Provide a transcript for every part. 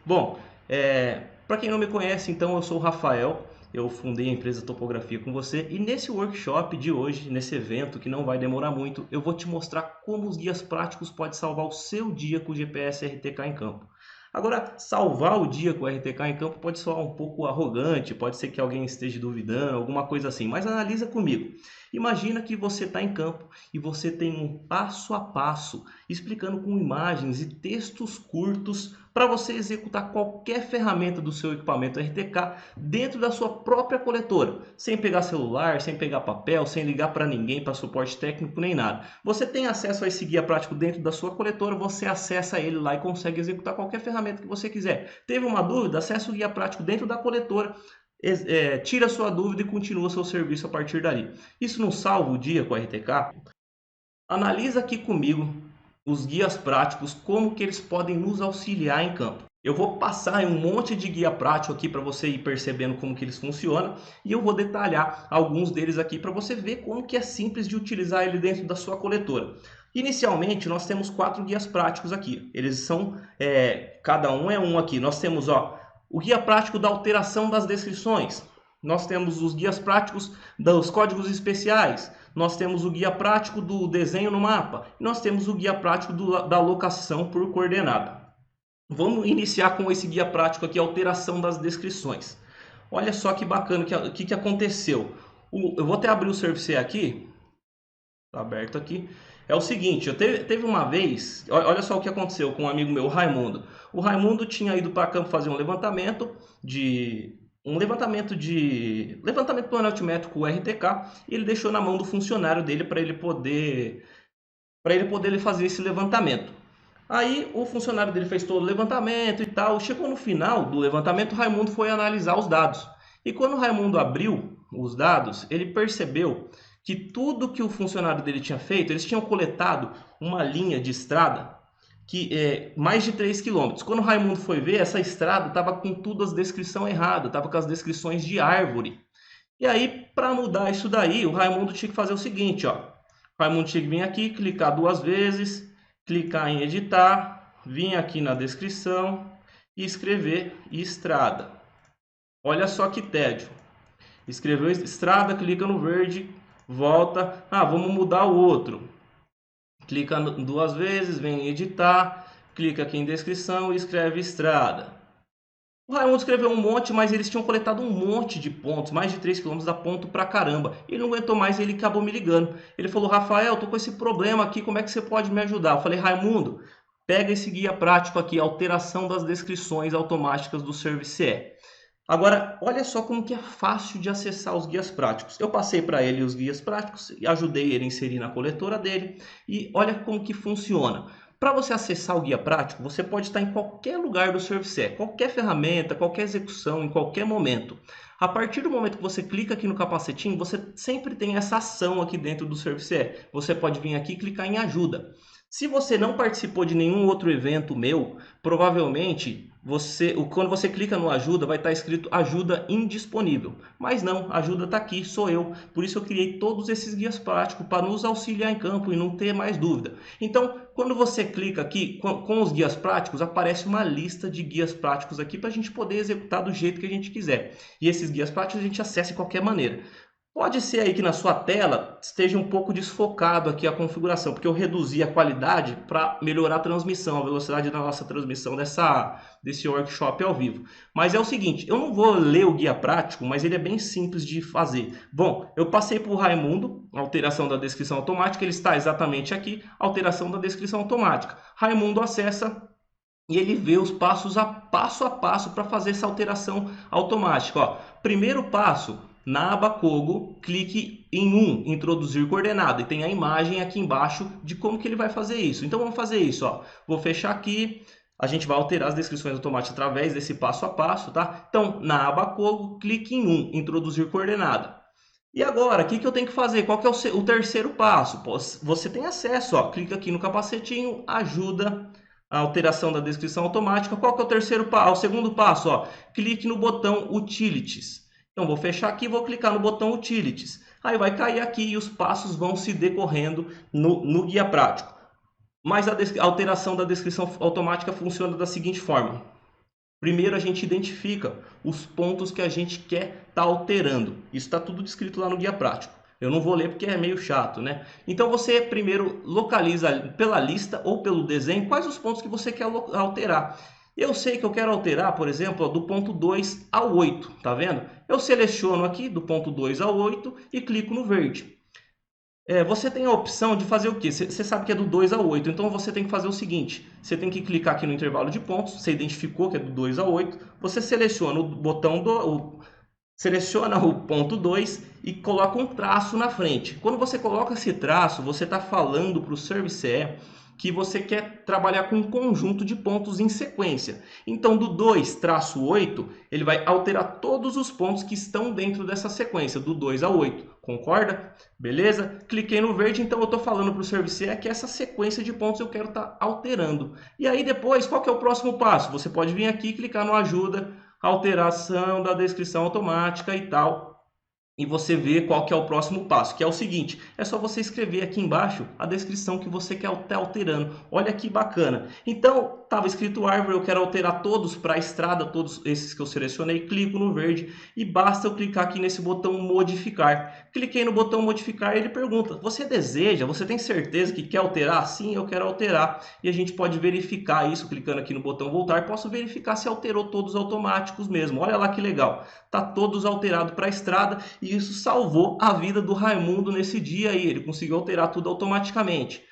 Bom, para quem não me conhece, então eu sou o Rafael, eu fundei a empresa Topografia com você e nesse workshop de hoje, nesse evento que não vai demorar muito, eu vou te mostrar como os guias práticos podem salvar o seu dia com o GPS RTK em campo. Agora, salvar o dia com o RTK em campo pode soar um pouco arrogante, pode ser que alguém esteja duvidando, alguma coisa assim, mas analisa comigo. Imagina que você está em campo e você tem um passo a passo explicando com imagens e textos curtos para você executar qualquer ferramenta do seu equipamento RTK dentro da sua própria coletora, sem pegar celular, sem pegar papel, sem ligar para ninguém, para suporte técnico nem nada. Você tem acesso a esse guia prático dentro da sua coletora, você acessa ele lá e consegue executar qualquer ferramenta que você quiser. Teve uma dúvida? Acesse o guia prático dentro da coletora, tira a sua dúvida e continua seu serviço a partir dali. Isso não salva o dia com a RTK? Analisa aqui comigo os guias práticos, como que eles podem nos auxiliar em campo. Eu vou passar um monte de guia prático aqui para você ir percebendo como que eles funcionam e eu vou detalhar alguns deles aqui para você ver como que é simples de utilizar ele dentro da sua coletora. Inicialmente, nós temos 4 guias práticos aqui. Eles são, cada um é um aqui. Nós temos o guia prático da alteração das descrições. Nós temos os guias práticos dos códigos especiais. Nós temos o guia prático do desenho no mapa. E nós temos o guia prático da locação por coordenada. Vamos iniciar com esse guia prático aqui, alteração das descrições. Olha só que bacana o que aconteceu. Eu vou até abrir o Service aqui. Está aberto aqui. É o seguinte, teve uma vez, olha só o que aconteceu com um amigo meu, o Raimundo. O Raimundo tinha ido para campo fazer um levantamento levantamento plano altimétrico RTK e ele deixou na mão do funcionário dele para ele poder fazer esse levantamento. Aí o funcionário dele fez todo o levantamento e tal. Chegou no final do levantamento, o Raimundo foi analisar os dados. E quando o Raimundo abriu os dados, ele percebeu que tudo que o funcionário dele tinha feito, eles tinham coletado uma linha de estrada que é mais de 3 quilômetros. Quando o Raimundo foi ver, essa estrada estava com tudo as descrições erradas, estava com as descrições de árvore. E aí, para mudar isso daí, o Raimundo tinha que fazer o seguinte, ó. O Raimundo tinha que vir aqui, clicar 2 vezes, clicar em editar, vir aqui na descrição e escrever estrada. Olha só que tédio. Escreveu estrada, clica no verde, volta. Vamos mudar o outro. Clica 2 vezes, vem em editar, clica aqui em descrição e escreve estrada. O Raimundo escreveu um monte, mas eles tinham coletado um monte de pontos, mais de 3 quilômetros, dá ponto pra caramba. Ele não aguentou mais e ele acabou me ligando. Ele falou, Rafael, tô com esse problema aqui, como é que você pode me ajudar? Eu falei, Raimundo, pega esse guia prático aqui, alteração das descrições automáticas do Service E. Agora, olha só como que é fácil de acessar os guias práticos. Eu passei para ele os guias práticos e ajudei ele a inserir na coletora dele. E olha como que funciona. Para você acessar o guia prático, você pode estar em qualquer lugar do Service, qualquer ferramenta, qualquer execução, em qualquer momento. A partir do momento que você clica aqui no capacetinho, você sempre tem essa ação aqui dentro do Service. Você pode vir aqui e clicar em ajuda. Se você não participou de nenhum outro evento meu, provavelmente quando você clica no ajuda, vai estar escrito ajuda indisponível. Mas não, a ajuda está aqui, sou eu. Por isso eu criei todos esses guias práticos para nos auxiliar em campo e não ter mais dúvida. Então, quando você clica aqui com os guias práticos, aparece uma lista de guias práticos aqui para a gente poder executar do jeito que a gente quiser. E esses guias práticos a gente acessa de qualquer maneira. Pode ser aí que na sua tela esteja um pouco desfocado aqui a configuração, porque eu reduzi a qualidade para melhorar a transmissão, a velocidade da nossa transmissão desse workshop ao vivo. Mas é o seguinte, eu não vou ler o guia prático, mas ele é bem simples de fazer. Bom, eu passei para o Raimundo, alteração da descrição automática, ele está exatamente aqui, alteração da descrição automática. Raimundo acessa e ele vê os passos a passo para fazer essa alteração automática. Ó, primeiro passo, na aba Cogo, clique em introduzir coordenada, e tem a imagem aqui embaixo de como que ele vai fazer isso. Então vamos fazer isso, ó. Vou fechar aqui, a gente vai alterar as descrições automáticas através desse passo a passo, tá? Então, na aba Cogo, clique em introduzir coordenada. E agora, o que eu tenho que fazer? Qual que é o terceiro passo? Você tem acesso, ó, clica aqui no capacetinho, ajuda a alteração da descrição automática. Qual que é o terceiro passo? O segundo passo, ó, clique no botão Utilities. Então, vou fechar aqui e vou clicar no botão Utilities. Aí vai cair aqui e os passos vão se decorrendo no guia prático. Mas a alteração da descrição automática funciona da seguinte forma. Primeiro a gente identifica os pontos que a gente quer estar alterando. Isso está tudo descrito lá no guia prático. Eu não vou ler porque é meio chato, né? Então você primeiro localiza pela lista ou pelo desenho quais os pontos que você quer alterar. Eu sei que eu quero alterar, por exemplo, do ponto 2 ao 8, tá vendo? Eu seleciono aqui do ponto 2 ao 8 e clico no verde. Você tem a opção de fazer o quê? Você sabe que é do 2 ao 8, então você tem que fazer o seguinte: você tem que clicar aqui no intervalo de pontos, você identificou que é do 2 ao 8, você seleciona o botão seleciona o ponto 2 e coloca um traço na frente. Quando você coloca esse traço, você está falando para o ServiceE que você quer trabalhar com um conjunto de pontos em sequência. Então, do 2-8, ele vai alterar todos os pontos que estão dentro dessa sequência, do 2 ao 8. Concorda? Beleza? Cliquei no verde, então eu estou falando para o ServiceE que essa sequência de pontos eu quero estar alterando. E aí depois, qual que é o próximo passo? Você pode vir aqui e clicar no ajuda, alteração da descrição automática e tal. E você vê qual que é o próximo passo, que é o seguinte: é só você escrever aqui embaixo a descrição que você quer estar alterando. Olha que bacana. Então, estava escrito árvore, eu quero alterar todos para a estrada, todos esses que eu selecionei, clico no verde e basta eu clicar aqui nesse botão modificar. Cliquei no botão modificar e ele pergunta: você deseja, você tem certeza que quer alterar? Sim, eu quero alterar. E a gente pode verificar isso clicando aqui no botão voltar. Posso verificar se alterou todos automáticos mesmo. Olha lá que legal. Tá todos alterados para a estrada. E isso salvou a vida do Raimundo nesse dia aí. Ele conseguiu alterar tudo automaticamente.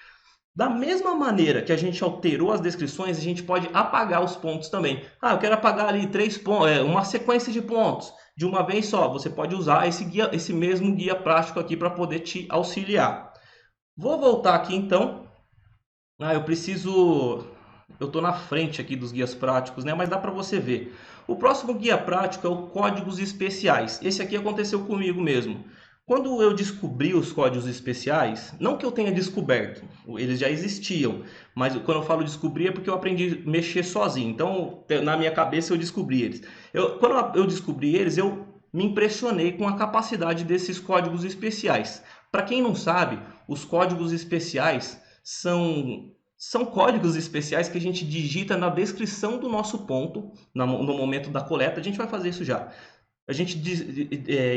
Da mesma maneira que a gente alterou as descrições, a gente pode apagar os pontos também. Ah, eu quero apagar ali 3 pontos, uma sequência de pontos de uma vez só. Você pode usar esse mesmo guia prático aqui para poder te auxiliar. Vou voltar aqui então. Eu estou na frente aqui dos guias práticos, né? Mas dá para você ver. O próximo guia prático é o Códigos Especiais. Esse aqui aconteceu comigo mesmo. Quando eu descobri os códigos especiais, não que eu tenha descoberto, eles já existiam, mas quando eu falo descobrir é porque eu aprendi a mexer sozinho. Então, na minha cabeça eu descobri eles. Quando eu descobri eles, eu me impressionei com a capacidade desses códigos especiais. Para quem não sabe, os códigos especiais são códigos especiais que a gente digita na descrição do nosso ponto, no momento da coleta. A gente vai fazer isso já. A gente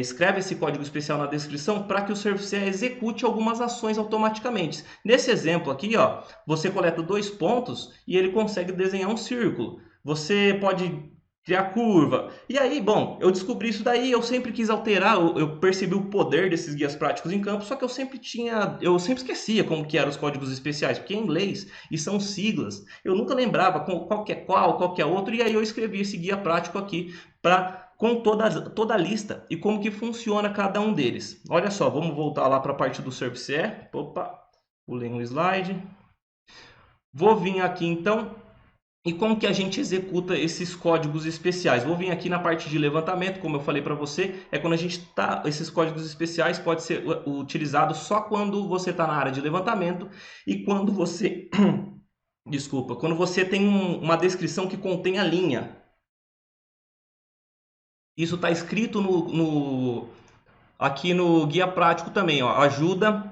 escreve esse código especial na descrição para que o ServiceE execute algumas ações automaticamente. Nesse exemplo aqui, ó, você coleta 2 pontos e ele consegue desenhar um círculo. Você pode criar curva. E aí, bom, eu descobri isso daí, eu sempre quis alterar, eu percebi o poder desses guias práticos em campo, só que eu sempre esquecia como que eram os códigos especiais, porque é em inglês e são siglas. Eu nunca lembrava qual que é qual que é outro, e aí eu escrevi esse guia prático aqui com toda a lista e como que funciona cada um deles. Olha só, vamos voltar lá para a parte do ServiceE. Opa, pulei um slide. Vou vir aqui então. E como que a gente executa esses códigos especiais? Vou vir aqui na parte de levantamento, como eu falei para você, é quando a gente tá, esses códigos especiais pode ser utilizado só quando você está na área de levantamento e quando você, desculpa, quando você tem uma descrição que contém a linha. Isso está escrito aqui no guia prático também, ó, ajuda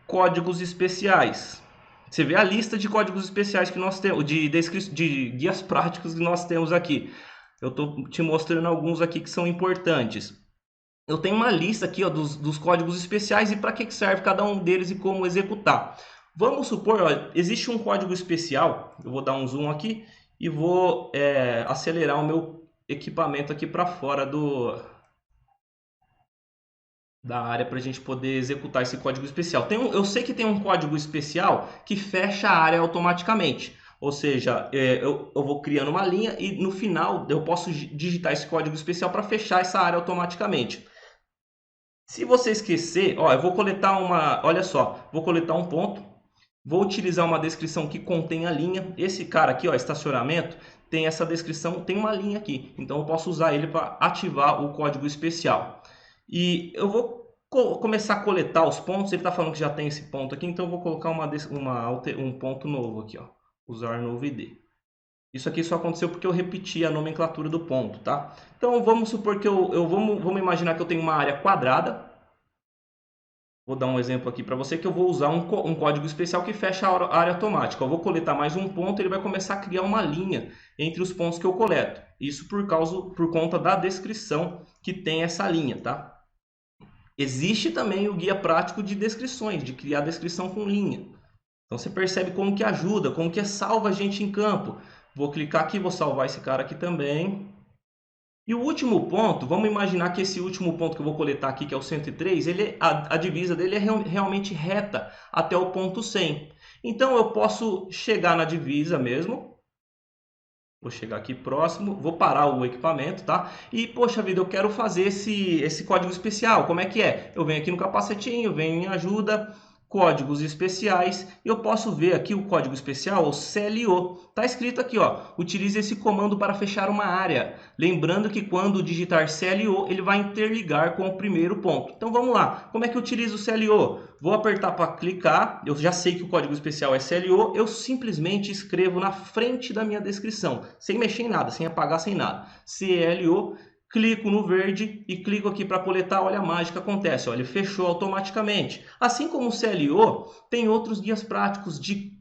códigos especiais. Você vê a lista de códigos especiais que nós temos, de guias práticos que nós temos aqui. Eu estou te mostrando alguns aqui que são importantes. Eu tenho uma lista aqui, ó, dos códigos especiais e para que serve cada um deles e como executar. Vamos supor, ó, existe um código especial, eu vou dar um zoom aqui e vou acelerar o meu equipamento aqui para fora da área para a gente poder executar esse código especial. Eu sei que tem um código especial que fecha a área automaticamente. Ou seja, eu vou criando uma linha e no final eu posso digitar esse código especial para fechar essa área automaticamente. Se você esquecer, ó, eu vou coletar olha só, vou coletar um ponto, vou utilizar uma descrição que contém a linha. Esse cara aqui, ó, estacionamento, tem essa descrição, tem uma linha aqui. Então eu posso usar ele para ativar o código especial. E eu vou começar a coletar os pontos. Ele está falando que já tem esse ponto aqui, então eu vou colocar um ponto novo aqui, ó. Usar novo ID. Isso aqui só aconteceu porque eu repeti a nomenclatura do ponto, tá? Então vamos supor que vamos imaginar que eu tenho uma área quadrada. Vou dar um exemplo aqui para você que eu vou usar um código especial que fecha a área automática. Eu vou coletar mais um ponto, ele vai começar a criar uma linha entre os pontos que eu coleto. Isso por conta da descrição que tem essa linha, tá? Existe também o guia prático de descrições, de criar descrição com linha. Então você percebe como que ajuda, como que salva a gente em campo. Vou clicar aqui, vou salvar esse cara aqui também. E o último ponto, vamos imaginar que esse último ponto que eu vou coletar aqui, que é o 103, a divisa dele é realmente reta até o ponto 100. Então eu posso chegar na divisa mesmo. Vou chegar aqui próximo, vou parar o equipamento, tá? E, poxa vida, eu quero fazer esse código especial. Como é que é? Eu venho aqui no capacetinho, venho em ajuda, códigos especiais. E eu posso ver aqui o código especial, o CLO. Tá escrito aqui, ó. Utilize esse comando para fechar uma área. Lembrando que quando digitar CLO, ele vai interligar com o primeiro ponto. Então vamos lá. Como é que eu utilizo o CLO? Vou apertar para clicar. Eu já sei que o código especial é CLO. Eu simplesmente escrevo na frente da minha descrição, sem mexer em nada, sem apagar, sem nada. CLO. Clico no verde e clico aqui para coletar, olha a mágica acontece, olha, ele fechou automaticamente. Assim como o CLO, tem outros guias práticos de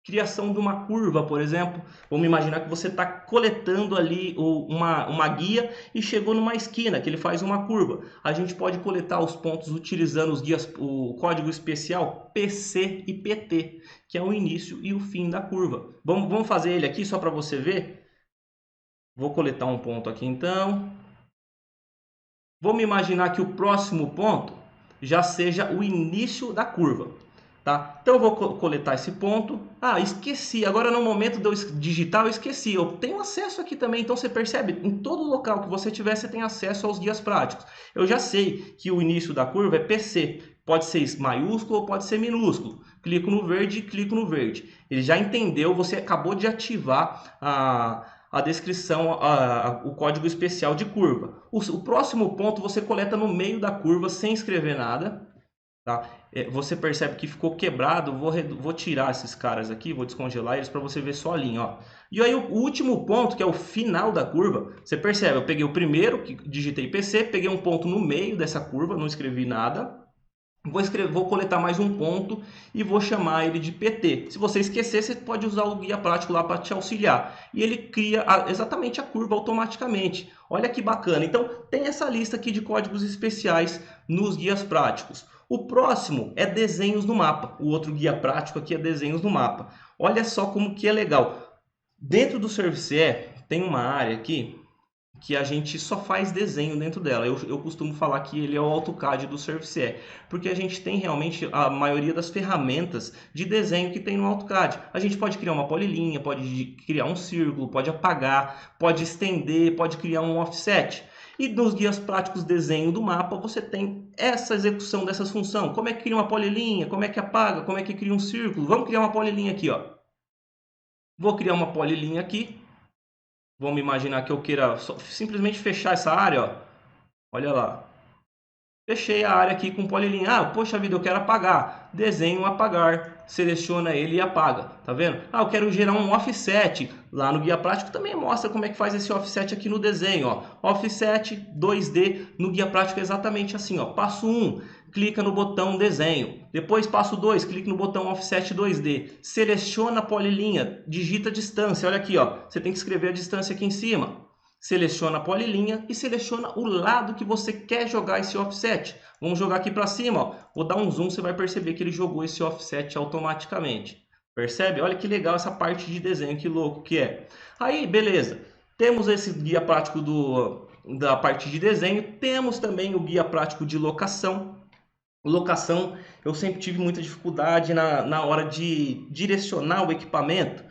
criação de uma curva, por exemplo. Vamos imaginar que você está coletando ali uma guia e chegou numa esquina, que ele faz uma curva. A gente pode coletar os pontos utilizando os guias, o código especial PC e PT, que é o início e o fim da curva. Vamos fazer ele aqui só para você ver. Vou coletar um ponto aqui então. Vamos imaginar que o próximo ponto já seja o início da curva. Tá? Então eu vou coletar esse ponto. Ah, esqueci. Agora no momento de eu digitar, eu esqueci. Eu tenho acesso aqui também. Então você percebe, em todo local que você tiver, você tem acesso aos guias práticos. Eu já sei que o início da curva é PC. Pode ser maiúsculo ou pode ser minúsculo. Clico no verde e clico no verde. Ele já entendeu, você acabou de ativar a descrição, o código especial de curva. O próximo ponto você coleta no meio da curva sem escrever nada. Tá? Você percebe que ficou quebrado. Vou tirar esses caras aqui, vou descongelar eles para você ver só a linha. Ó. E aí o último ponto, que é o final da curva, você percebe, eu peguei o primeiro, que digitei PC, peguei um ponto no meio dessa curva, não escrevi nada. Vou coletar mais um ponto e vou chamar ele de PT. Se você esquecer, você pode usar o guia prático lá para te auxiliar. E ele cria exatamente a curva automaticamente. Olha que bacana. Então, tem essa lista aqui de códigos especiais nos guias práticos. O próximo é desenhos no mapa. O outro guia prático aqui é desenhos no mapa. Olha só como que é legal. Dentro do ServiceE tem uma área aqui que a gente só faz desenho dentro dela. Eu costumo falar que ele é o AutoCAD do ServiceE, porque a gente tem realmente a maioria das ferramentas de desenho que tem no AutoCAD. A gente pode criar uma polilinha, pode criar um círculo, pode apagar, pode estender, pode criar um offset. E nos guias práticos desenho do mapa, você tem essa execução dessas funções. Como é que cria uma polilinha, como é que apaga, como é que cria um círculo. Vamos criar uma polilinha aqui, ó. Vou criar uma polilinha aqui. Vamos imaginar que eu queira simplesmente fechar essa área, ó. Olha lá. Fechei a área aqui com polilinha. Ah, poxa vida, eu quero apagar. Desenho apagar. Seleciona ele e apaga. Tá vendo? Ah, eu quero gerar um offset. Lá no guia prático também mostra como é que faz esse offset aqui no desenho, ó. Offset 2D no guia prático é exatamente assim, ó. Passo 1, clica no botão desenho. Depois passo 2, clica no botão offset 2D. Seleciona a polilinha, digita a distância. Olha aqui, ó. Você tem que escrever a distância aqui em cima. Seleciona a polilinha e seleciona o lado que você quer jogar esse offset. Vamos jogar aqui para cima, ó. Vou dar um zoom, você vai perceber que ele jogou esse offset automaticamente. Percebe? Olha que legal essa parte de desenho, que louco que é. Aí, beleza. Temos esse guia prático da parte de desenho. Temos também o guia prático de locação. Locação, eu sempre tive muita dificuldade na hora de direcionar o equipamento.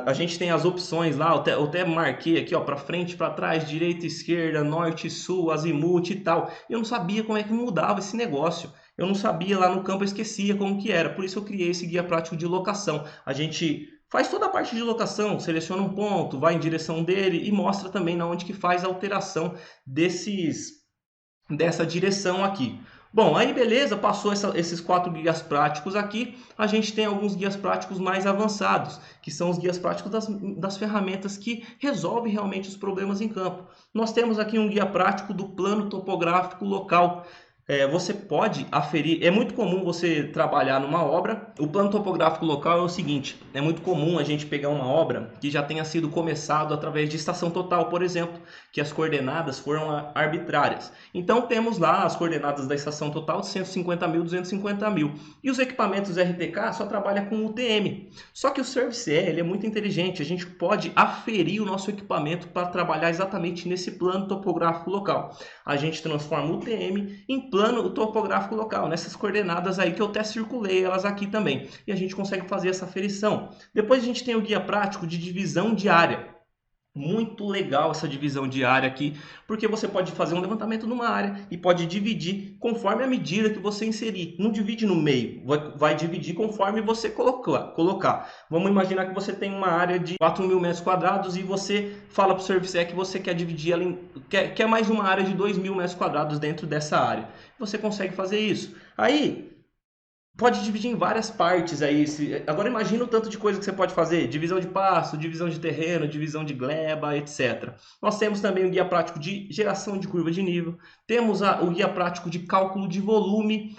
A gente tem as opções lá, eu até marquei aqui, ó, para frente, para trás, direita, esquerda, norte, sul, azimuth e tal. Eu não sabia como é que mudava esse negócio. Eu não sabia lá no campo, eu esquecia como que era. Por isso eu criei esse guia prático de locação. A gente faz toda a parte de locação, seleciona um ponto, vai em direção dele e mostra também na onde que faz a alteração dessa direção aqui. Bom, aí beleza, passou esses 4 guias práticos aqui, a gente tem alguns guias práticos mais avançados, que são os guias práticos das ferramentas que resolvem realmente os problemas em campo. Nós temos aqui um guia prático do plano topográfico local. Você pode aferir, é muito comum você trabalhar numa obra. O plano topográfico local é o seguinte: é muito comum a gente pegar uma obra que já tenha sido começado através de estação total, por exemplo, que as coordenadas foram arbitrárias. Então temos lá as coordenadas da estação total de 150 mil, 250 mil. E os equipamentos RTK só trabalham com UTM. Só que o ServiceE, ele é muito inteligente, a gente pode aferir o nosso equipamento para trabalhar exatamente nesse plano topográfico local. A gente transforma o UTM em plano topográfico local, nessas coordenadas aí que eu até circulei elas aqui também. E a gente consegue fazer essa aferição. Depois a gente tem o guia prático de divisão de área. Muito legal essa divisão de área aqui, porque você pode fazer um levantamento numa área e pode dividir conforme a medida que você inserir. Não divide no meio, vai dividir conforme você colocar. Vamos imaginar que você tem uma área de 4 mil metros quadrados e você fala para o ServiceE que você quer dividir ela quer mais uma área de 2 mil metros quadrados dentro dessa área. Você consegue fazer isso. Aí pode dividir em várias partes aí. Agora imagina o tanto de coisa que você pode fazer. Divisão de pasto, divisão de terreno, divisão de gleba, etc. Nós temos também o guia prático de geração de curva de nível. Temos o guia prático de cálculo de volume.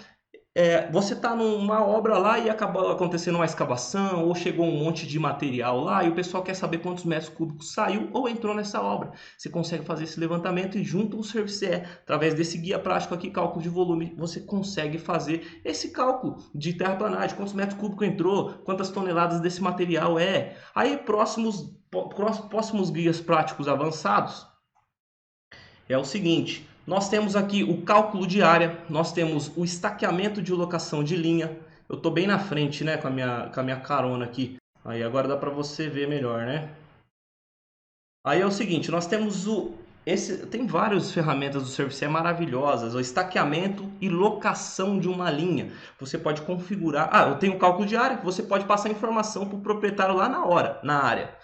Você está numa obra lá e acabou acontecendo uma escavação ou chegou um monte de material lá e o pessoal quer saber quantos metros cúbicos saiu ou entrou nessa obra. Você consegue fazer esse levantamento e junto ao ServiceE, através desse guia prático aqui, cálculo de volume, você consegue fazer esse cálculo de terraplanagem, quantos metros cúbicos entrou, quantas toneladas desse material é. Aí próximos guias práticos avançados é o seguinte: nós temos aqui o cálculo de área, nós temos o estaqueamento de locação de linha. Eu estou bem na frente, né, com a minha carona aqui. Aí agora dá para você ver melhor, né? Aí é o seguinte, nós temos tem várias ferramentas do ServiceE maravilhosas, o estaqueamento e locação de uma linha. Você pode configurar. Eu tenho o cálculo de área, que você pode passar informação para o proprietário lá na hora, na área.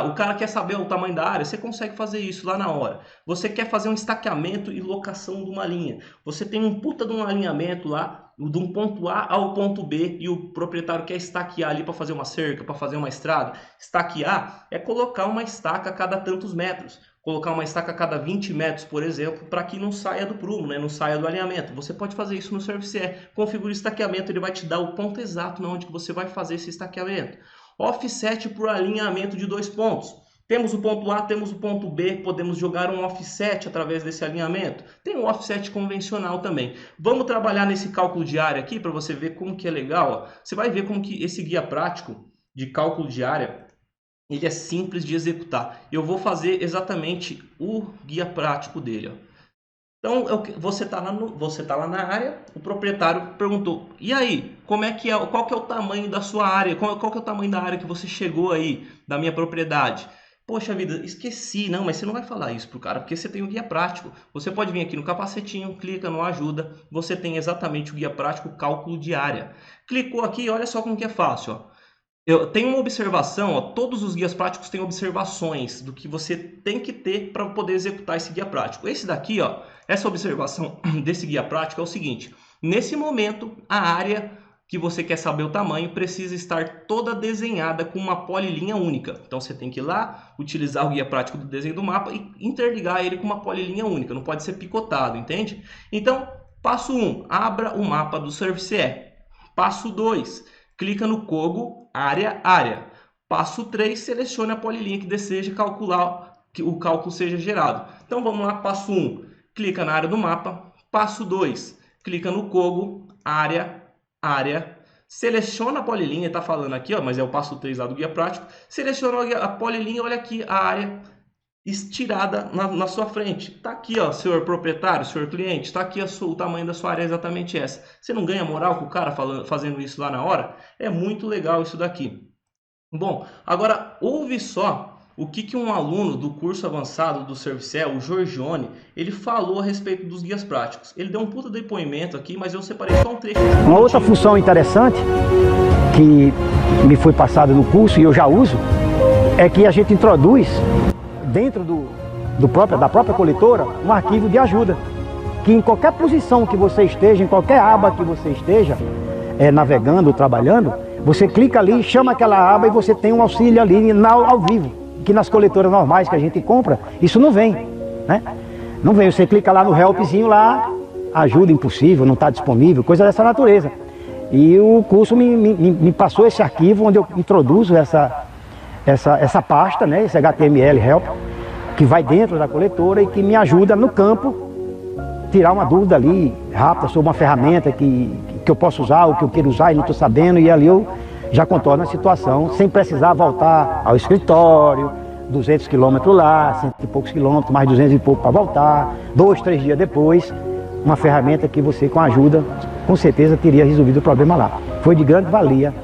O cara quer saber o tamanho da área, você consegue fazer isso lá na hora. Você quer fazer um estaqueamento e locação de uma linha. Você tem um puta de um alinhamento lá, de um ponto A ao ponto B, e o proprietário quer estaquear ali para fazer uma cerca, para fazer uma estrada. Estaquear é colocar uma estaca a cada tantos metros. Colocar uma estaca a cada 20 metros, por exemplo, para que não saia do prumo, né? Não saia do alinhamento. Você pode fazer isso no ServiceE. Configura o estaqueamento, ele vai te dar o ponto exato onde você vai fazer esse estaqueamento. Offset por alinhamento de 2 pontos. Temos o ponto A, temos o ponto B, podemos jogar um offset através desse alinhamento. Tem um offset convencional também. Vamos trabalhar nesse cálculo de área aqui para você ver como que é legal. Você vai ver como que esse guia prático de cálculo de área, ele é simples de executar. Eu vou fazer exatamente o guia prático dele. Então, você está lá na área, o proprietário perguntou: e aí, qual que é o tamanho da sua área? Qual que é o tamanho da área que você chegou aí, da minha propriedade? Poxa vida, esqueci. Não, mas você não vai falar isso pro cara, porque você tem o guia prático. Você pode vir aqui no capacetinho, clica no ajuda, você tem exatamente o guia prático, cálculo de área. Clicou aqui, olha só como que é fácil, ó. Eu tenho uma observação, todos os guias práticos têm observações do que você tem que ter para poder executar esse guia prático. Esse daqui, essa observação desse guia prático é o seguinte: nesse momento, a área que você quer saber o tamanho precisa estar toda desenhada com uma polilinha única. Então você tem que ir lá, utilizar o guia prático do desenho do mapa e interligar ele com uma polilinha única, não pode ser picotado, entende? Então, passo 1, abra o mapa do ServiceE. Passo 2, clica no Cogo, área. Passo 3, selecione a polilinha que deseja calcular, que o cálculo seja gerado. Então vamos lá, passo 1, clica na área do mapa. Passo 2, clica no Cogo, área. Seleciona a polilinha, está falando aqui, mas é o passo 3 lá do guia prático. Seleciona a polilinha, olha aqui a área estirada na sua frente. Está aqui, senhor proprietário, senhor cliente, está aqui o tamanho da sua área, é exatamente essa. Você não ganha moral com o cara fazendo isso lá na hora? É muito legal isso daqui. Bom, agora ouve só o que um aluno do curso avançado do ServiceE, o Giorgione, ele falou a respeito dos guias práticos. Ele deu um puta depoimento aqui, mas eu separei só um trecho. Uma outra função interessante que me foi passada no curso e eu já uso é que a gente introduz dentro da própria coletora um arquivo de ajuda, que em qualquer posição que você esteja, em qualquer aba que você esteja navegando, trabalhando, você clica ali, chama aquela aba e você tem um auxílio ali ao vivo, que nas coletoras normais que a gente compra, isso não vem, né? Não vem, você clica lá no helpzinho lá, ajuda impossível, não está disponível, coisa dessa natureza. E o curso me passou esse arquivo onde eu introduzo essa pasta, né, esse HTML Help, que vai dentro da coletora e que me ajuda no campo tirar uma dúvida ali rápida sobre uma ferramenta que eu posso usar, ou que eu quero usar e não estou sabendo, e ali eu já contorno a situação sem precisar voltar ao escritório, 200 quilômetros lá, 100 e poucos quilômetros, mais 200 e pouco para voltar, 2, 3 dias depois, uma ferramenta que você, com ajuda, com certeza teria resolvido o problema lá. Foi de grande valia.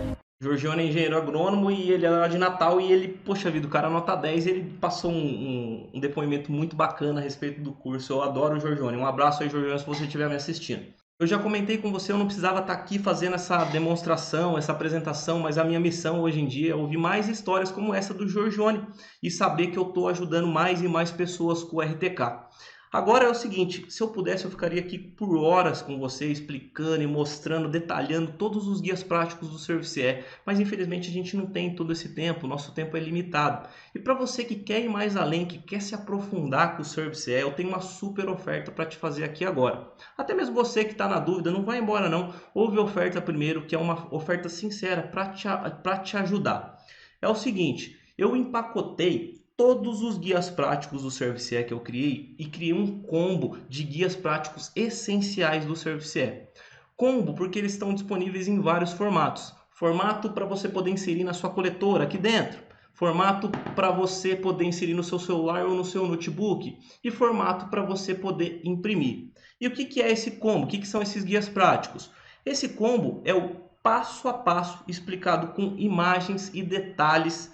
Giorgione é engenheiro agrônomo e ele é lá de Natal e ele, poxa vida, o cara nota 10, ele passou um depoimento muito bacana a respeito do curso. Eu adoro o Giorgione. Um abraço aí, Giorgione, se você estiver me assistindo. Eu já comentei com você, eu não precisava estar aqui fazendo essa demonstração, essa apresentação, mas a minha missão hoje em dia é ouvir mais histórias como essa do Giorgione e saber que eu estou ajudando mais e mais pessoas com o RTK. Agora é o seguinte, se eu pudesse eu ficaria aqui por horas com você explicando e mostrando, detalhando todos os guias práticos do Service, mas infelizmente a gente não tem todo esse tempo, nosso tempo é limitado. E para você que quer ir mais além, que quer se aprofundar com o Service, eu tenho uma super oferta para te fazer aqui agora. Até mesmo você que está na dúvida, não vai embora não, ouve a oferta primeiro, que é uma oferta sincera para te ajudar. É o seguinte, eu empacotei todos os guias práticos do Service que eu criei e criei um combo de guias práticos essenciais do Service. Combo porque eles estão disponíveis em vários formatos. Formato para você poder inserir na sua coletora aqui dentro. Formato para você poder inserir no seu celular ou no seu notebook. E formato para você poder imprimir. E o que é esse combo? O que são esses guias práticos? Esse combo é o passo a passo explicado com imagens e detalhes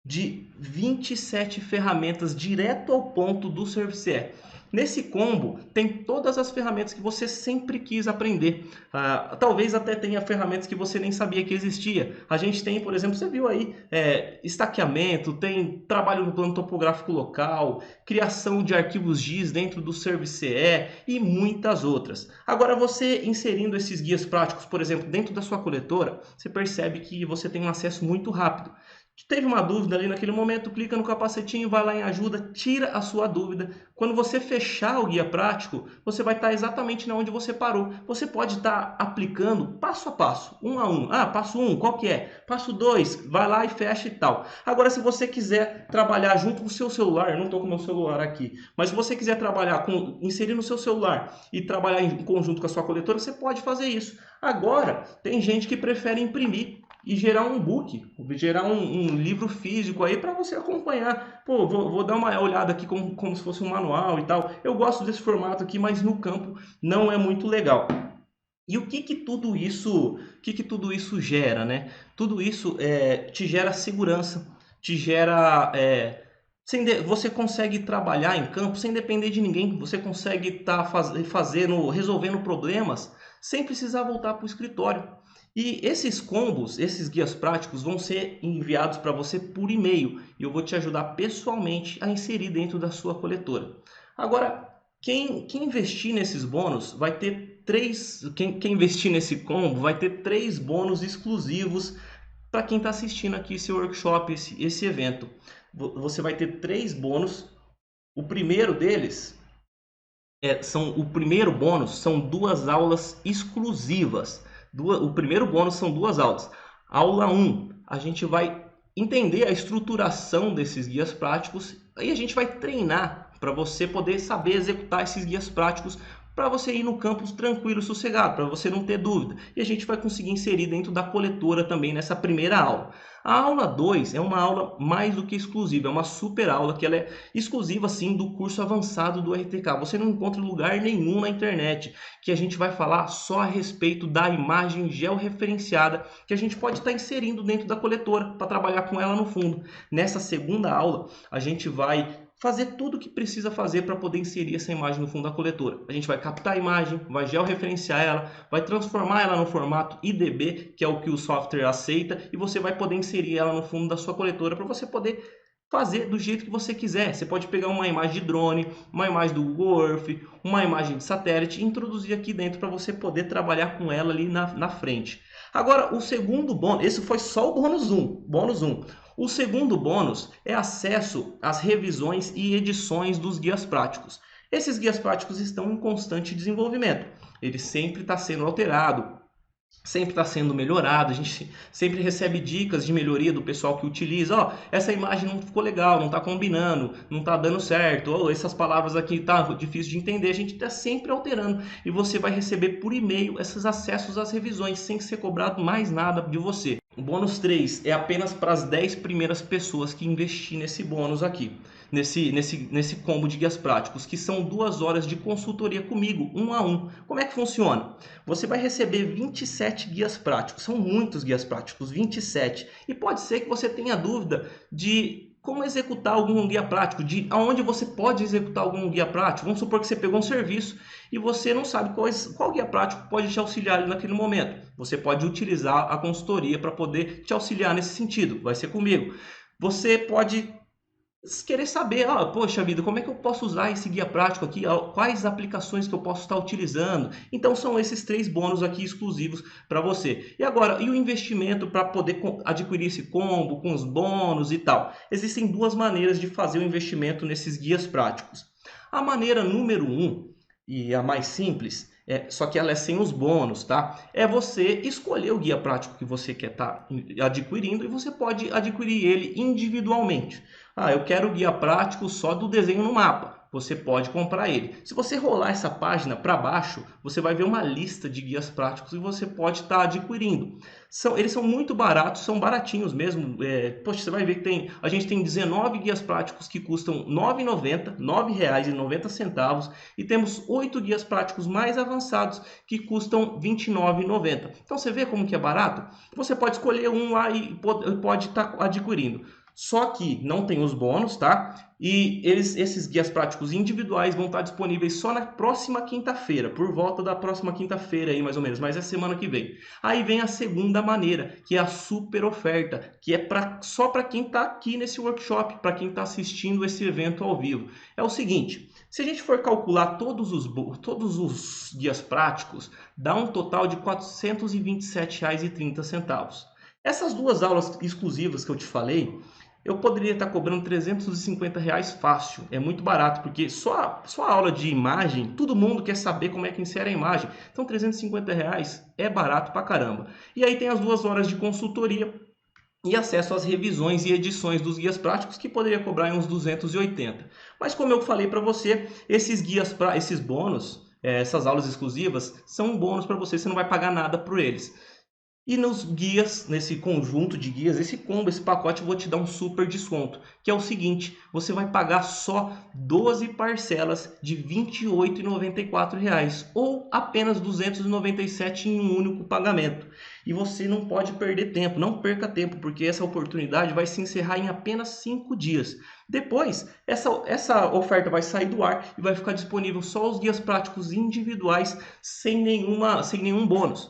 de 27 ferramentas direto ao ponto do Service. Nesse combo tem todas as ferramentas que você sempre quis aprender. Talvez até tenha ferramentas que você nem sabia que existia. A gente tem, por exemplo, você viu aí, estaqueamento, tem trabalho no plano topográfico local, criação de arquivos GIS dentro do Service e muitas outras. Agora você inserindo esses guias práticos, por exemplo, dentro da sua coletora, você percebe que você tem um acesso muito rápido. Teve uma dúvida ali naquele momento, clica no capacetinho, vai lá em ajuda, tira a sua dúvida. Quando você fechar o guia prático, você vai estar exatamente onde você parou. Você pode estar aplicando passo a passo, um a um. Passo 1, qual que é? Passo 2, vai lá e fecha e tal. Agora, se você quiser trabalhar junto com o seu celular, eu não estou com o meu celular aqui, mas se você quiser trabalhar, inserir no seu celular e trabalhar em conjunto com a sua coletora, você pode fazer isso. Agora, tem gente que prefere imprimir e gerar um book, gerar um livro físico aí para você acompanhar. Pô, vou dar uma olhada aqui como se fosse um manual e tal. Eu gosto desse formato aqui, mas no campo não é muito legal. E o que tudo isso gera, né? Tudo isso te gera segurança, te gera... você consegue trabalhar em campo sem depender de ninguém. Você consegue estar resolvendo problemas sem precisar voltar para o escritório. E esses combos, esses guias práticos vão ser enviados para você por e-mail e eu vou te ajudar pessoalmente a inserir dentro da sua coletora. Agora, quem investir nesses bônus vai ter quem investir nesse combo vai ter 3 bônus exclusivos para quem está assistindo aqui esse workshop, esse evento. Você vai ter 3 bônus. O primeiro deles o primeiro bônus são 2 aulas exclusivas. O primeiro bônus são 2 aulas. Aula 1, a gente vai entender a estruturação desses guias práticos e a gente vai treinar para você poder saber executar esses guias práticos para você ir no campus tranquilo, sossegado, para você não ter dúvida. E a gente vai conseguir inserir dentro da coletora também nessa primeira aula. A aula 2 é uma aula mais do que exclusiva, é uma super aula que ela é exclusiva sim do curso avançado do RTK. Você não encontra lugar nenhum na internet que a gente vai falar só a respeito da imagem georreferenciada que a gente pode estar inserindo dentro da coletora para trabalhar com ela no fundo. Nessa segunda aula a gente vai fazer tudo o que precisa fazer para poder inserir essa imagem no fundo da coletora. A gente vai captar a imagem, vai georreferenciar ela, vai transformar ela no formato IDB, que é o que o software aceita, e você vai poder inserir ela no fundo da sua coletora para você poder fazer do jeito que você quiser. Você pode pegar uma imagem de drone, uma imagem do Google Earth, uma imagem de satélite e introduzir aqui dentro para você poder trabalhar com ela ali na frente. Agora, o segundo bônus, esse foi só o bônus 1. O segundo bônus é acesso às revisões e edições dos guias práticos. Esses guias práticos estão em constante desenvolvimento. Ele sempre está sendo alterado, sempre está sendo melhorado. A gente sempre recebe dicas de melhoria do pessoal que utiliza. Ó, essa imagem não ficou legal, não está combinando, não está dando certo, ou essas palavras aqui tá difícil de entender. A gente está sempre alterando e você vai receber por e-mail esses acessos às revisões sem ser cobrado mais nada de você. O bônus 3 é apenas para as 10 primeiras pessoas que investir nesse bônus aqui, nesse combo de guias práticos, que são 2 horas de consultoria comigo, 1 a 1. Como é que funciona? Você vai receber 27 guias práticos, são muitos guias práticos, 27. E pode ser que você tenha dúvida de como executar algum guia prático, de aonde você pode executar algum guia prático. Vamos supor que você pegou um serviço e você não sabe qual guia prático pode te auxiliar ali naquele momento. Você pode utilizar a consultoria para poder te auxiliar nesse sentido, vai ser comigo. Você pode querer saber, poxa vida, como é que eu posso usar esse guia prático aqui, quais aplicações que eu posso estar utilizando. Então são esses 3 bônus aqui exclusivos para você. E agora, e o investimento para poder adquirir esse combo com os bônus e tal? Existem 2 maneiras de fazer o investimento nesses guias práticos. A maneira número 1, e a mais simples, só que ela é sem os bônus, tá? É você escolher o guia prático que você quer estar adquirindo e você pode adquirir ele individualmente. Eu quero o guia prático só do desenho no mapa. Você pode comprar ele. Se você rolar essa página para baixo, você vai ver uma lista de guias práticos que você pode estar adquirindo. Eles são muito baratos, são baratinhos mesmo. Poxa, você vai ver que a gente tem 19 guias práticos que custam R$ 9,90, R$ 9,90, e temos 8 guias práticos mais avançados que custam R$ 29,90. Então você vê como que é barato? Você pode escolher um lá e pode estar adquirindo. Só que não tem os bônus, tá? E esses guias práticos individuais vão estar disponíveis só na próxima quinta-feira, por volta da próxima quinta-feira aí mais ou menos, mas é semana que vem. Aí vem a segunda maneira, que é a super oferta, que é só para quem está aqui nesse workshop, para quem está assistindo esse evento ao vivo. É o seguinte, se a gente for calcular todos os guias práticos, dá um total de R$ 427,30. Essas 2 aulas exclusivas que eu te falei, eu poderia estar cobrando R$ 350 fácil. É muito barato, porque só a aula de imagem, todo mundo quer saber como é que insere a imagem. Então, R$ 350 é barato pra caramba. E aí tem as 2 horas de consultoria e acesso às revisões e edições dos guias práticos, que poderia cobrar em uns 280. Mas como eu falei para você, esses bônus, essas aulas exclusivas, são um bônus para você não vai pagar nada por eles. E nos guias, nesse conjunto de guias, esse combo, esse pacote, eu vou te dar um super desconto, que é o seguinte, você vai pagar só 12 parcelas de R$ 28,94 ou apenas R$ 297 em um único pagamento. E você não pode perder tempo, não perca tempo, porque essa oportunidade vai se encerrar em apenas 5 dias. Depois, essa oferta vai sair do ar e vai ficar disponível só os guias práticos individuais sem nenhum bônus.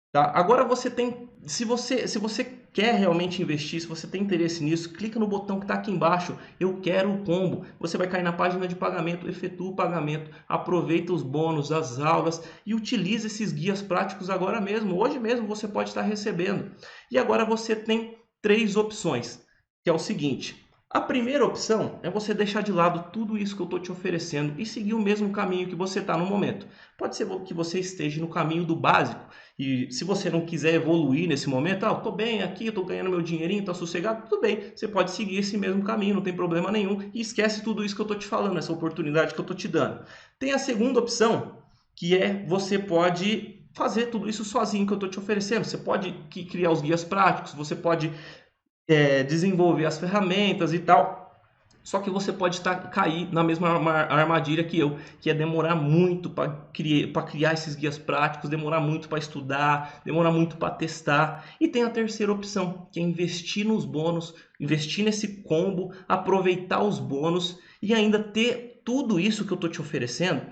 Tá? Agora você tem, se você quer realmente investir, se você tem interesse nisso, clica no botão que está aqui embaixo, eu quero o combo. Você vai cair na página de pagamento, efetua o pagamento, aproveita os bônus, as aulas e utilize esses guias práticos agora mesmo. Hoje mesmo você pode estar recebendo. E agora você tem 3 opções, que é o seguinte. A primeira opção é você deixar de lado tudo isso que eu estou te oferecendo e seguir o mesmo caminho que você está no momento. Pode ser que você esteja no caminho do básico e se você não quiser evoluir nesse momento, eu estou bem aqui, estou ganhando meu dinheirinho, estou sossegado, tudo bem. Você pode seguir esse mesmo caminho, não tem problema nenhum e esquece tudo isso que eu estou te falando, essa oportunidade que eu estou te dando. Tem a segunda opção, que é você pode fazer tudo isso sozinho que eu estou te oferecendo. Você pode criar os guias práticos, você pode desenvolver as ferramentas e tal, só que você pode cair na mesma armadilha que eu, que é demorar muito para criar esses guias práticos, demorar muito para estudar, demorar muito para testar. E tem a terceira opção, que é investir nos bônus, investir nesse combo, aproveitar os bônus e ainda ter tudo isso que eu estou te oferecendo,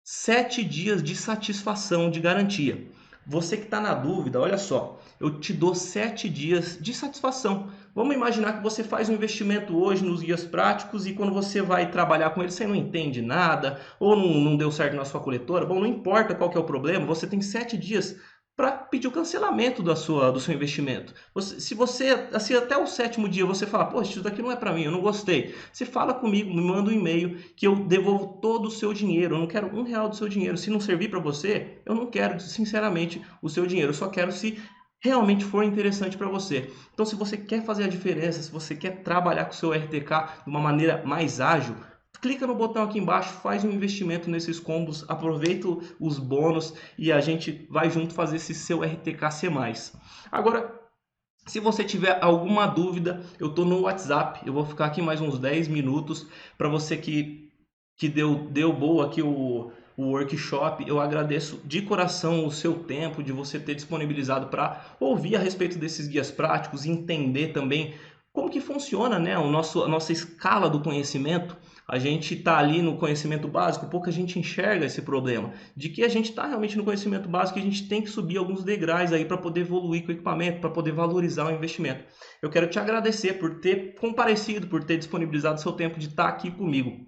7 dias de satisfação de garantia. Você que está na dúvida, olha só, eu te dou 7 dias de satisfação. Vamos imaginar que você faz um investimento hoje nos guias práticos e quando você vai trabalhar com ele, você não entende nada ou não deu certo na sua coletora. Bom, não importa qual que é o problema, você tem 7 dias para pedir o cancelamento do seu investimento. Se você, assim, até o 7º dia você falar, poxa, isso daqui não é para mim, eu não gostei, você fala comigo, me manda um e-mail que eu devolvo todo o seu dinheiro. Eu não quero R$1 do seu dinheiro. Se não servir para você, eu não quero, sinceramente, o seu dinheiro. Eu só quero se realmente for interessante para você. Então, se você quer fazer a diferença, se você quer trabalhar com o seu RTK de uma maneira mais ágil, clica no botão aqui embaixo, faz um investimento nesses combos, aproveita os bônus e a gente vai junto fazer esse seu RTK ser mais. Agora, se você tiver alguma dúvida, eu estou no WhatsApp, eu vou ficar aqui mais uns 10 minutos para você que deu boa aqui o workshop. Eu agradeço de coração o seu tempo, de você ter disponibilizado para ouvir a respeito desses guias práticos e entender também como que funciona, né, a nossa escala do conhecimento. A gente está ali no conhecimento básico, pouca gente enxerga esse problema, de que a gente está realmente no conhecimento básico e a gente tem que subir alguns degraus aí para poder evoluir com o equipamento, para poder valorizar o investimento. Eu quero te agradecer por ter comparecido, por ter disponibilizado seu tempo de estar aqui comigo.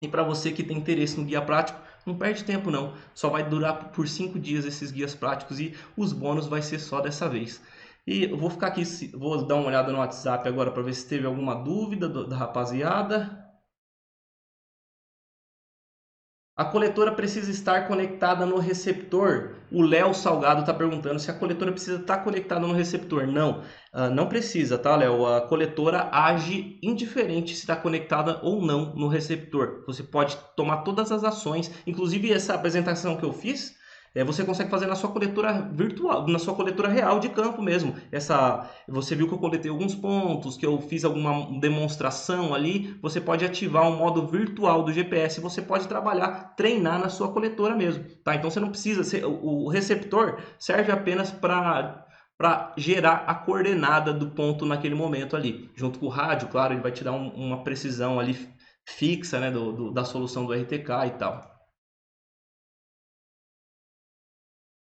E para você que tem interesse no guia prático, não perde tempo não, só vai durar por 5 dias esses guias práticos e os bônus vai ser só dessa vez. E eu vou ficar aqui, vou dar uma olhada no WhatsApp agora para ver se teve alguma dúvida da rapaziada. A coletora precisa estar conectada no receptor? O Léo Salgado está perguntando se a coletora precisa estar conectada no receptor. Não, não precisa, tá, Léo? A coletora age indiferente se está conectada ou não no receptor. Você pode tomar todas as ações, inclusive essa apresentação que eu fiz, você consegue fazer na sua coletora virtual, na sua coletora real de campo mesmo. Você viu que eu coletei alguns pontos, que eu fiz alguma demonstração ali. Você pode ativar um modo virtual do GPS. Você pode trabalhar, treinar na sua coletora mesmo, tá? Então você não precisa. O receptor serve apenas para gerar a coordenada do ponto naquele momento ali. Junto com o rádio, claro, ele vai te dar uma precisão ali fixa, né, da solução do RTK e tal.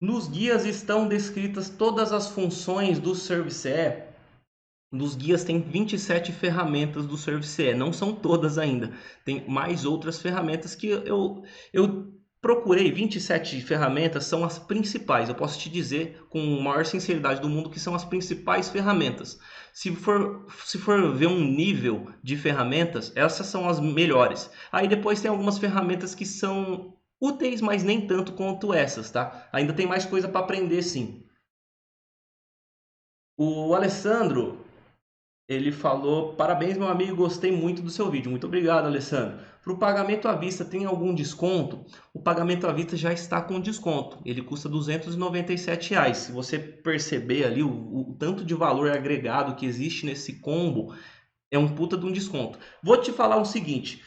Nos guias estão descritas todas as funções do Service-E. Nos guias tem 27 ferramentas do Service-E, não são todas ainda. Tem mais outras ferramentas que eu procurei. 27 ferramentas são as principais. Eu posso te dizer com a maior sinceridade do mundo que são as principais ferramentas. Se for ver um nível de ferramentas, essas são as melhores. Aí depois tem algumas ferramentas que são úteis, mas nem tanto quanto essas, tá? Ainda tem mais coisa para aprender, sim. O Alessandro, ele falou: parabéns, meu amigo, gostei muito do seu vídeo. Muito obrigado, Alessandro. Para o pagamento à vista, tem algum desconto? O pagamento à vista já está com desconto. Ele custa R$ 297. Se você perceber ali o tanto de valor agregado que existe nesse combo, é um puta de um desconto. Vou te falar o seguinte...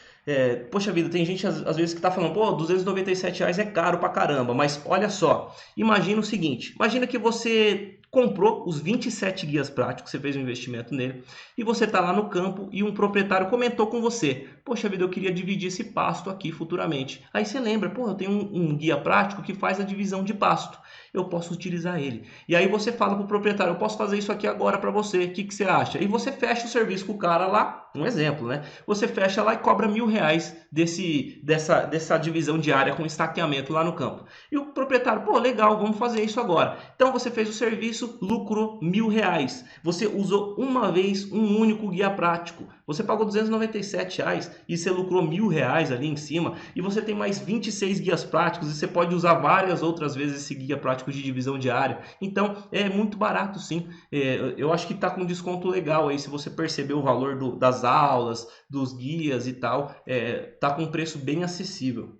poxa vida, tem gente às vezes que está falando, pô, R$ 297 é caro pra caramba, mas olha só, imagina o seguinte, imagina que você comprou os 27 guias práticos, você fez um investimento nele, e você está lá no campo e um proprietário comentou com você, poxa vida, eu queria dividir esse pasto aqui futuramente. Aí você lembra, pô, eu tenho um guia prático que faz a divisão de pasto, eu posso utilizar ele. E aí você fala para o proprietário, eu posso fazer isso aqui agora para você, o que você acha? E você fecha o serviço com o cara lá, um exemplo, né? Você fecha lá e cobra R$ 1.000 dessa divisão diária com estaqueamento lá no campo. E o proprietário, pô, legal, vamos fazer isso agora. Então você fez o serviço, lucrou R$ 1.000. Você usou uma vez um único guia prático. Você pagou R$ 297 e você lucrou R$ 1.000 ali em cima. E você tem mais 26 guias práticos e você pode usar várias outras vezes esse guia prático de divisão diária. Então é muito barato, sim. Eu acho que está com desconto legal aí, se você perceber o valor das aulas, dos guias e tal, tá com um preço bem acessível.